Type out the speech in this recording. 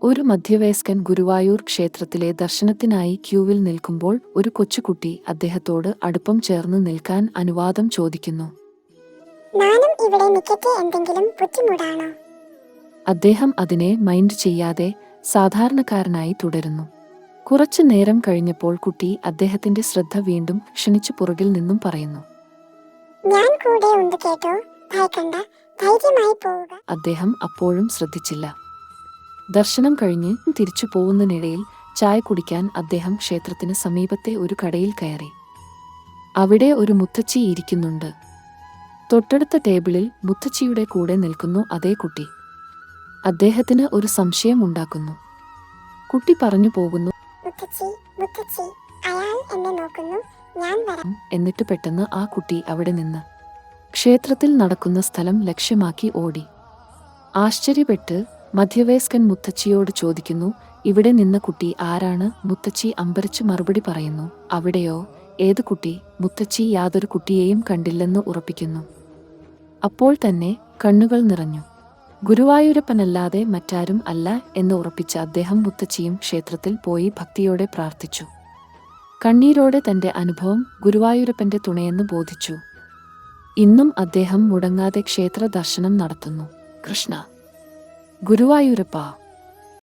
ഒരു മധ്യവയസ്കൻ ഗുരുവായൂർ ക്ഷേത്രത്തിലെ ദർശനത്തിനായി ക്യൂവിൽ നിൽക്കുമ്പോൾ ഒരു കൊച്ചുകുട്ടി അദ്ദേഹത്തോട് അടുപ്പം ചേർന്ന് നിൽക്കാൻ അനുവാദം ചോദിക്കുന്നു. ഞാനും ഇവിടെ നിൽക്കട്ടെ, എന്തെങ്കിലും ബുദ്ധിമുട്ടാണോ? അദ്ദേഹം അതിനെ മൈൻഡ് ചെയ്യാതെ സാധാരണക്കാരനായി തുടരുന്നു. കുറച്ചു നേരം കഴിഞ്ഞപ്പോൾ കുട്ടി അദ്ദേഹത്തിന്റെ ശ്രദ്ധ വീണ്ടും ക്ഷണിച്ചു പുറകിൽ നിന്നും പറയുന്നു, ഞാൻ കൂടെ ഉണ്ട് കേട്ടോ, ഭയക്കണ്ട, ധൈര്യമായി പോവുക. അദ്ദേഹം അപ്പോഴും ശ്രദ്ധിച്ചില്ല. ദർശനം കഴിഞ്ഞ് തിരിച്ചു പോകുന്നതിനിടയിൽ ചായ കുടിക്കാൻ അദ്ദേഹം ക്ഷേത്രത്തിന് സമീപത്തെ ഒരു കടയിൽ കയറി. അവിടെ ഒരു മുത്തച്ഛി ഇരിക്കുന്നുണ്ട്. തൊട്ടടുത്ത ടേബിളിൽ മുത്തച്ഛിയുടെ കൂടെ നിൽക്കുന്നു അതേ കുട്ടി. അദ്ദേഹത്തിന് ഒരു സംശയം ഉണ്ടാക്കുന്നു. കുട്ടി പറഞ്ഞു പോകുന്നു, മുത്തച്ഛി, മുത്തച്ഛി, അയാൾ എന്നെ നോക്കുന്നു, ഞാൻ വരാം. എന്നിട്ട് പെട്ടെന്ന് ആ കുട്ടി അവിടെ നിന്ന് ക്ഷേത്രത്തിൽ നടക്കുന്ന സ്ഥലം ലക്ഷ്യമാക്കി ഓടി. ആശ്ചര്യപ്പെട്ട് മധ്യവയസ്കൻ മുത്തച്ഛിയോട് ചോദിക്കുന്നു, ഇവിടെ നിന്ന കുട്ടി ആരാണ്? മുത്തച്ഛി അമ്പരച്ചു മറുപടി പറയുന്നു, അവിടെയോ? ഏത് കുട്ടി? മുത്തച്ഛി യാതൊരു കുട്ടിയെയും കണ്ടില്ലെന്ന് ഉറപ്പിക്കുന്നു. അപ്പോൾ തന്നെ കണ്ണുകൾ നിറഞ്ഞു. ഗുരുവായൂരപ്പനല്ലാതെ മറ്റാരും അല്ല എന്ന് ഉറപ്പിച്ച അദ്ദേഹം മുത്തച്ഛിയും ക്ഷേത്രത്തിൽ പോയി ഭക്തിയോടെ പ്രാർത്ഥിച്ചു. കണ്ണീരോടെ തന്റെ അനുഭവം ഗുരുവായൂരപ്പന്റെ തുണയെന്ന് ബോധിച്ചു. ഇന്നും അദ്ദേഹം മുടങ്ങാതെ ക്ഷേത്ര ദർശനം നടത്തുന്നു. കൃഷ്ണ ഗുരുവായൂരപ്പ.